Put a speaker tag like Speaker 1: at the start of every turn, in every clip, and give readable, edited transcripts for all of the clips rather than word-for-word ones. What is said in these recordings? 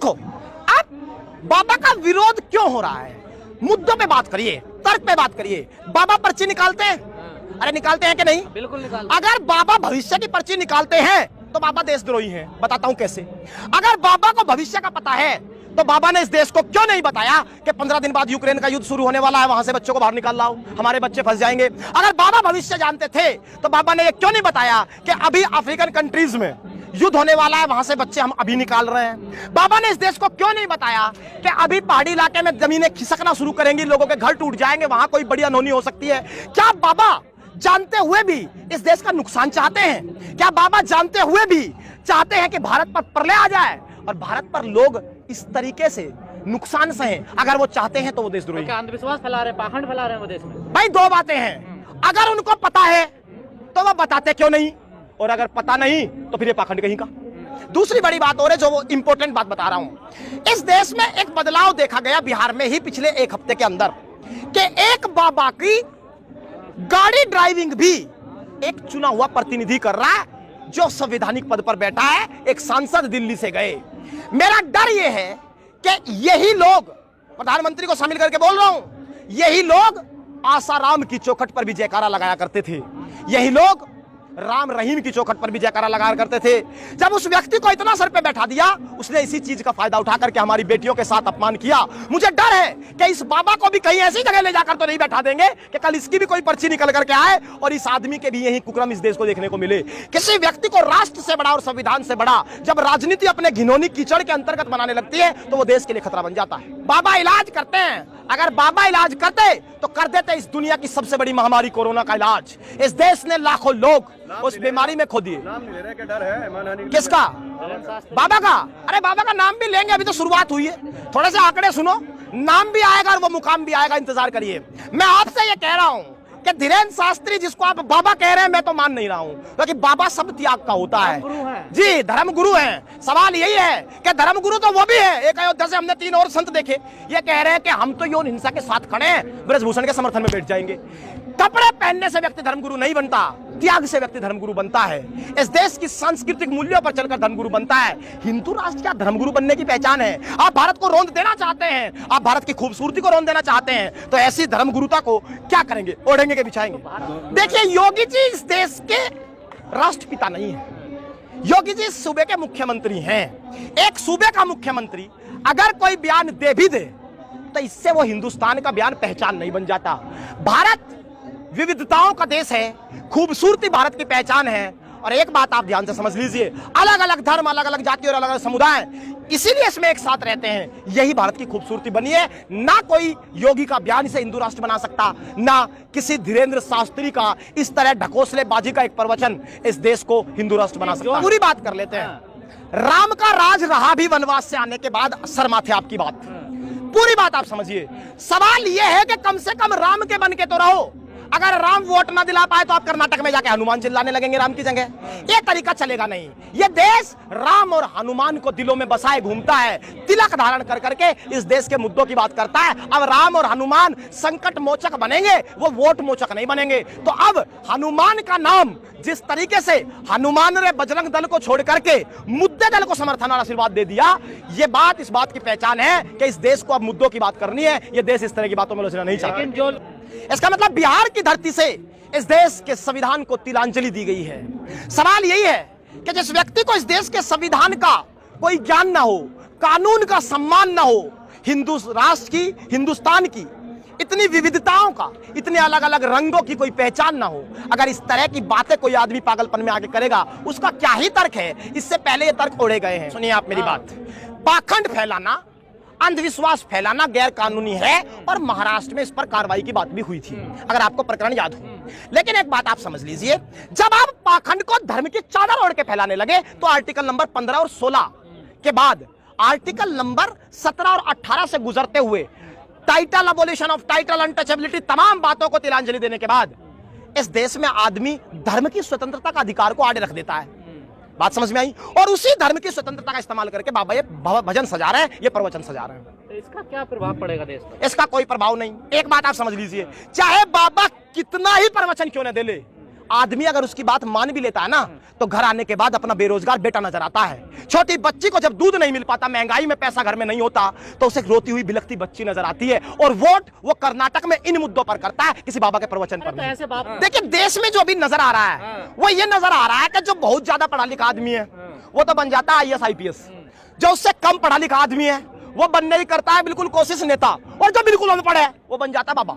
Speaker 1: देखो, आप बाबा का विरोध क्यों हो रहा है? मुद्दों पे बात करिए, तर्क पे बात करिए। बाबा पर्ची निकालते हैं? अरे निकालते हैं कि नहीं?
Speaker 2: बिल्कुल निकालते।
Speaker 1: अगर बाबा भविष्य की पर्ची निकालते हैं तो बाबा देशद्रोही हैं। बताता हूं कैसे। अगर बाबा को भविष्य का पता है तो बाबा ने इस देश को क्यों नहीं बताया कि 15 दिन बाद यूक्रेन का युद्ध शुरू होने वाला है, वहां से बच्चों को बाहर निकाल लाओ, हमारे बच्चे फंस जाएंगे। अगर बाबा भविष्य जानते थे तो बाबा ने ये क्यों नहीं बताया कि अभी अफ्रीकन कंट्रीज में युद्ध होने वाला है, वहां से बच्चे हम अभी निकाल रहे हैं। बाबा ने इस देश को क्यों नहीं बताया कि अभी पहाड़ी इलाके में जमीनें खिसकना शुरू करेंगी, लोगों के घर टूट जाएंगे, वहां कोई बड़ी अनहोनी हो सकती है। क्या बाबा जानते हुए भी इस देश का नुकसान चाहते हैं? क्या बाबा जानते हुए भी चाहते हैं कि भारत पर प्रलय आ जाए और भारत पर लोग इस तरीके से नुकसान सहें? अगर वो चाहते हैं तो वो देशद्रोही।
Speaker 2: क्या अंधविश्वास फैला रहे हैं, पाखंड फैला रहे हैं वो देश में?
Speaker 1: भाई दो बातें हैं, अगर उनको पता है तो वो बताते क्यों नहीं, और अगर पता नहीं तो फिर ये पाखंड कहीं का। दूसरी बड़ी बात और है जो वो इंपॉर्टेंट बात बता रहा हूं। इस देश में एक बदलाव देखा गया बिहार में ही पिछले एक हफ्ते के अंदर कि एक बाबा की गाड़ी ड्राइविंग भी एक चुना हुआ प्रतिनिधि कर रहा है जो संवैधानिक पद पर बैठा है। एक सांसद दिल्ली से गए। मेरा डर यह है कि यही लोग, प्रधानमंत्री को शामिल करके बोल रहा हूं, यही लोग आसाराम की चौखट पर भी जयकारा लगाया करते थे, यही लोग राम रहीम की चौखट पर भी जयकारा लगाया करते थे। जब उस व्यक्ति को इतना सर पे बैठा दिया, उसने इसी चीज का फायदा उठा करके हमारी बेटियों के साथ अपमान किया। मुझे डर है कि इस बाबा को भी कहीं ऐसी जगह ले जाकर तो नहीं बैठा देंगे कि कल इसकी भी कोई पर्ची निकल करके आए और इस आदमी के भी यही कुकर्म इस देश को देखने को मिले। किसी व्यक्ति को राष्ट्र से बड़ा और संविधान से बड़ा जब राजनीति अपने घिनौनी कीचड़ के अंतर्गत बनाने लगती है तो वो देश के लिए खतरा बन जाता है। बाबा इलाज करते हैं, अगर बाबा इलाज करते तो कर देते इस दुनिया की सबसे बड़ी महामारी कोरोना का इलाज। इस देश ने लाखों लोग उस बीमारी में खो दिए।
Speaker 3: नाम नहीं ले रहे कि डर है
Speaker 1: किसका? बाबा का। अरे बाबा का नाम भी लेंगे, अभी तो शुरुआत हुई है। थोड़े से आंकड़े सुनो, नाम भी आएगा और वो मुकाम भी आएगा, इंतजार करिए। मैं आपसे ये कह रहा हूं कि धीरेन्द्र शास्त्री जिसको आप बाबा कह रहे हैं, मैं तो मान नहीं रहा हूं, क्योंकि बाबा सब त्याग का होता है जी, धर्म गुरु हैं। सवाल यही है कि धर्म गुरु तो वो भी है। एक अयोध्या से हमने 3 और संत देखे, ये कह रहे हैं कि हम तो यौन हिंसा के साथ खड़े हैं, ब्रजभूषण के समर्थन में बैठ जाएंगे। कपड़े पहनने से व्यक्ति धर्मगुरु नहीं बनता, त्याग से व्यक्ति धर्मगुरु बनता है। इस देश की सांस्कृतिक मूल्यों पर चलकर धर्मगुरु बनता है। हिंदू राष्ट्र क्या धर्मगुरु बनने की पहचान है? आप भारत को रोंद देना चाहते हैं, आप भारत की खूबसूरती को रोंद देना चाहते हैं, तो ऐसी धर्मगुरुता को क्या करेंगे? ओढ़ेंगे के बिछाएंगे? देखिए, योगी जी इस देश के राष्ट्रपिता नहीं है। योगी जी सूबे के मुख्यमंत्री हैं। एक सूबे का मुख्यमंत्री अगर कोई बयान दे भी दे तो इससे वो हिंदुस्तान का बयान पहचान नहीं बन जाता। भारत विविधताओं का देश है, खूबसूरती भारत की पहचान है। और एक बात आप ध्यान से समझ लीजिए, अलग अलग धर्म, अलग अलग जाति और अलग अलग समुदाय इसीलिए इसमें एक साथ रहते हैं। यही भारत की खूबसूरती बनी है। ना कोई योगी का बयान इसे हिंदू राष्ट्र बना सकता, ना किसी धीरेन्द्र शास्त्री का इस तरह ढकोसलेबाजी का एक प्रवचन इस देश को हिंदू राष्ट्र बना सकता। पूरी बात कर लेते हैं। राम का राज रहा भी वनवास से आने के बाद, सर माथे आपकी बात, पूरी बात आप समझिए। सवाल यह है कि कम से कम राम के बन के तो रहो। अगर राम वोट ना दिला पाए तो आप कर्नाटक में जाके हनुमान चिल्लाने लगेंगे राम की जगह। ये तरीका चलेगा नहीं। ये देश राम और हनुमान को दिलों में बसाए घूमता है, तिलक धारण कर करके इस देश के मुद्दों की बात करता है। अब राम और हनुमान संकट मोचक बनेंगे, वो वोट मोचक नहीं बनेंगे। तो अब हनुमान का नाम, जिस तरीके से हनुमान ने बजरंग दल को छोड़ करके मुद्दे दल को समर्थन और आशीर्वाद दे दिया, ये बात इस बात की पहचान है कि इस देश को अब मुद्दों की बात करनी है। ये देश इस तरह की बातों में उलझना नहीं चाहता।
Speaker 2: लेकिन जो
Speaker 1: इसका मतलब बिहार की धरती से इस देश के संविधान को तिलांजलि दी गई है। सवाल यही है कि जिस व्यक्ति को इस देश के संविधान का कोई ज्ञान ना हो, कानून का सम्मान ना हो, हिंदू राष्ट्र की, हिंदुस्तान की इतनी विविधताओं का, इतने अलग अलग रंगों की कोई पहचान ना हो, अगर इस तरह की बातें कोई आदमी पागलपन में आके करेगा, उसका क्या ही तर्क है? इससे पहले ये तर्क ओढ़े गए हैं। सुनिए आप मेरी बात। पाखंड फैलाना, अंधविश्वास फैलाना गैर कानूनी है और महाराष्ट्र में इस पर कार्रवाई की बात भी हुई थी, अगर आपको प्रकरण याद हो। लेकिन एक बात आप समझ लीजिए, जब आप पाखंड को धर्म की चादर ओढ़ के फैलाने लगे तो आर्टिकल नंबर 15 और 16 के बाद आर्टिकल नंबर 17 और 18 से गुजरते हुए title, abolition of title, untouchability, तमाम बातों को तिलांजलि देने के बाद इस देश में आदमी धर्म की स्वतंत्रता का अधिकार को आड़े रख देता है। बात समझ में आई? और उसी धर्म की स्वतंत्रता का इस्तेमाल करके बाबा ये भजन सजा रहे हैं, ये प्रवचन सजा रहे हैं।
Speaker 2: तो इसका क्या प्रभाव पड़ेगा देश पर?
Speaker 1: इसका कोई प्रभाव नहीं। एक बात आप समझ लीजिए, चाहे बाबा कितना ही प्रवचन क्यों न दे ले, आदमी अगर उसकी बात मान भी लेता है ना, तो घर आने के बाद अपना बेरोजगार बेटा नजर आता है। छोटी बच्ची को जब दूध नहीं मिल पाता, महंगाई में पैसा घर में नहीं होता, तो उसे रोती हुई बिलखती बच्ची नजर आती है। और वोट वो कर्नाटक में इन मुद्दों पर करता है, किसी बाबा के प्रवचन पर
Speaker 2: तो
Speaker 1: नहीं।
Speaker 2: ऐसे बाप
Speaker 1: देखिए, देश में जो अभी नजर आ रहा है वो ये नजर आ रहा है कि जो बहुत ज्यादा पढ़ा लिखा आदमी है वो तो बन जाता है IAS IPS, जो उससे कम पढ़ा लिखा आदमी है वो बनने ही करता है बिल्कुल कोशिश नेता, और जो बिल्कुल अनपढ़ है वो बन जाता है बाबा।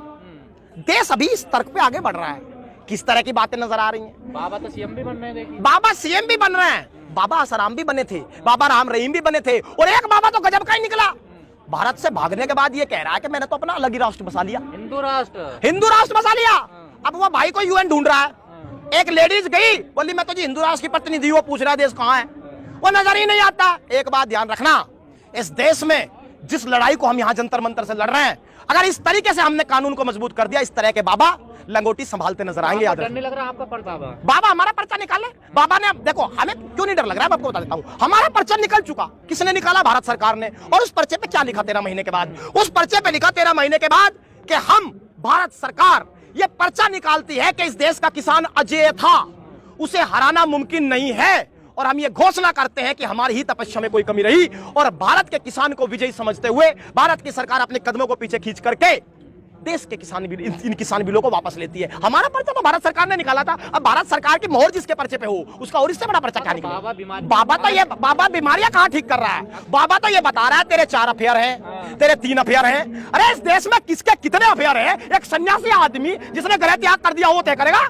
Speaker 1: देश अभी इस तर्क पे आगे बढ़ रहा है। किस तरह की बातें नजर आ रही हैं?
Speaker 2: बाबा तो सीएम भी बन रहे हैं, देखिए।
Speaker 1: बाबा CM भी बन रहे हैं, बाबा आसाराम भी बने थे, बाबा राम रहीम भी बने थे, और एक बाबा तो गजब का ही निकला। भारत से भागने के बाद ये कह रहा है कि मैंने तो अपना अलग ही राष्ट्र बसा लिया,
Speaker 2: हिंदू राष्ट्र।
Speaker 1: हिंदू राष्ट्र बसा लिया। अब वो भाई को UN ढूंढ रहा है। एक लेडीज गई, बोली मैं तो जी हिंदू राष्ट्र की प्रतिनिधि हूं, पूछ रहा है देश कहां है, वो नजर ही नहीं आता। एक बात ध्यान रखना, इस देश में जिस लड़ाई को हम यहां जंतर मंतर से लड़ रहे हैं, अगर इस तरीके से हमने कानून को मजबूत कर दिया, इस तरह के बाबा लंगोटी संभालते नजर आएंगे। याद
Speaker 2: डर नहीं लग रहा आपका परतावा?
Speaker 1: बाबा हमारा पर्चा निकाले। बाबा ने, देखो हमें क्यों नहीं डर लग रहा है, मैं आपको बता देता हूं। हमारा पर्चा निकल चुका। किसने निकाला? भारत सरकार ने। और उस पर्चे पे क्या लिखा 13 महीने के बाद? उस पर्चे पे लिखा 13 महीने के बाद कि हम, भारत सरकार ये पर्चा निकालती है कि इस देश का किसान अजेय था, उसे हराना मुमकिन नहीं है, और हम ये घोषणा करते हैं कि हमारी ही तपस्या में कोई कमी रही, और भारत के किसान को विजयी समझते हुए भारत की सरकार अपने कदमों को पीछे खींच करके देश के किसान बिल, इन किसान बिलों को वापस लेती है। हमारा पर्चा तो भारत सरकार ने निकाला था। अब भारत सरकार की मोहर जिसके पर्चे पे हो, उसका और इससे बड़ा पर्चा क्या निकला? बाबा बीमारियां कहां ठीक कर रहा है? बाबा तो ये बता रहा है तेरे 4 अफेयर हैं, तेरे 3 अफेयर हैं। अरे इस देश में किसके कितने अफेयर हैं? एक सन्यासी आदमी जिसने गृह त्याग कर दिया वो तय करेगा।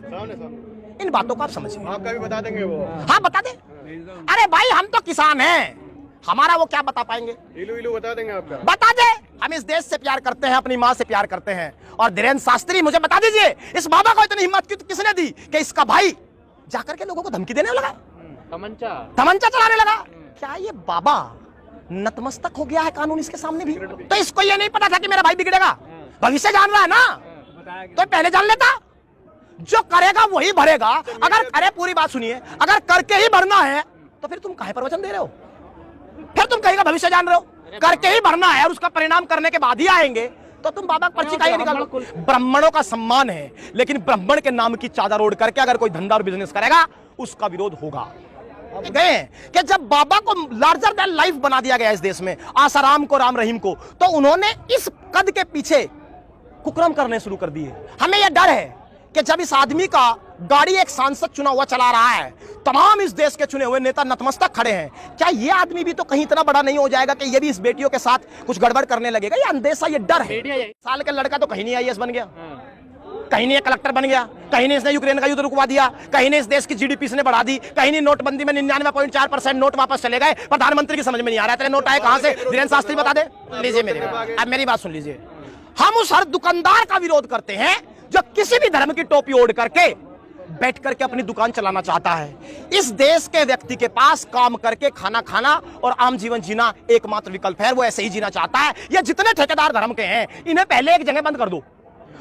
Speaker 1: इन बातों को आप समझिए।
Speaker 3: आपका भी बता देंगे वो।
Speaker 1: हाँ बता दे। अरे भाई हम तो किसान हैं, हमारा वो क्या बता पाएंगे?
Speaker 3: इलू बता देंगे आपका।
Speaker 1: बता दे। हम इस देश से प्यार करते हैं, अपनी माँ से प्यार करते हैं। और धीरेन्द्र शास्त्री, मुझे बता दीजिए, इस बाबा को इतनी हिम्मत किसने दी कि इसका भाई जाकर के लोगों को धमकी देने लगा, तमंचा चलाने लगा? क्या ये बाबा नतमस्तक हो गया है कानून इसके सामने भी? तो इसको ये नहीं पता था कि मेरा भाई बिगड़ेगा? भविष्य जान रहा है ना, तो पहले जान लेता। जो करेगा वही भरेगा। अगर, अरे पूरी बात सुनिए, अगर करके ही भरना है तो फिर तुम काहे प्रवचन दे रहे हो? फिर तुम कहेगा भविष्य जान रहे हो? करके ही भरना है और उसका परिणाम करने के बाद ही आएंगे, तो तुम बाबा पर्ची काहे निकालो? ब्राह्मणों का सम्मान है, लेकिन ब्राह्मण के नाम की चादर ओढ़ करके अगर कोई धंधा और बिजनेस करेगा उसका विरोध होगा। गए कि जब बाबा को लार्जर देन लाइफ बना दिया गया इस देश में, आसाराम को, राम रहीम को, तो उन्होंने इस कद के पीछे कुकर्म करने शुरू कर दिए। हमें यह डर है कि जब इस आदमी का गाड़ी एक सांसद चुना हुआ चला रहा है, तमाम इस देश के चुने हुए नेता नतमस्तक खड़े हैं, क्या ये आदमी भी तो कहीं इतना बड़ा नहीं हो जाएगा कि ये भी इस बेटियों के साथ कुछ गड़बड़ करने लगेगा? ये अंदेशा, ये डर है। साल के लड़का तो कहीं नहीं IAS बन गया, कहीं नहीं कलेक्टर बन गया, कहीं नहीं इसने यूक्रेन का युद्ध रुकवा दिया, कहीं नहीं इस देश की GDP इसने बढ़ा दी, कहीं नहीं नोटबंदी में 99.4% नोट वापस चले गए। प्रधानमंत्री की समझ में नहीं आ रहा है तेरे नोट आए कहां से? धीरेन्द्र शास्त्री बता दे। लीजिए अब मेरी बात सुन लीजिए। हम उस हर दुकानदार का विरोध करते हैं जो किसी भी धर्म की टोपी ओढ़ करके बैठ करके अपनी दुकान चलाना चाहता है। इस देश के व्यक्ति के पास काम करके खाना खाना और आम जीवन जीना एकमात्र विकल्प है। वो ऐसे ही जीना चाहता है। ये जितने ठेकेदार धर्म के हैं, इन्हें पहले एक जगह बंद कर दो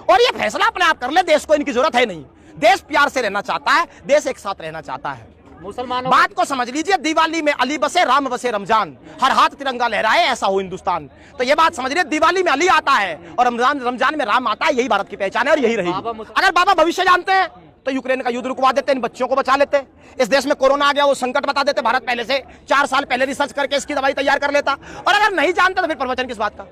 Speaker 1: और ये फैसला अपने आप कर ले। देश को इनकी जरूरत है नहीं। देश प्यार से रहना चाहता है, देश एक साथ रहना चाहता है।
Speaker 2: मुसलमानों
Speaker 1: बात को समझ लीजिए। दिवाली में अली बसे, राम बसे रमजान, हर हाथ तिरंगा लहराए, ऐसा हो हिंदुस्तान। तो ये बात समझ लीजिए, दिवाली में अली आता है और रमजान में राम आता है। यही भारत की पहचान है और यही रहेगी। अगर बाबा भविष्य जानते हैं तो यूक्रेन का युद्ध रुकवा देते, इन बच्चों को बचा लेते। इस देश में कोरोना आ गया, वो संकट बता देते। भारत पहले से 4 साल पहले रिसर्च करके इसकी दवाई तैयार कर लेता। और अगर नहीं जानते तो फिर प्रवचन किस बात का?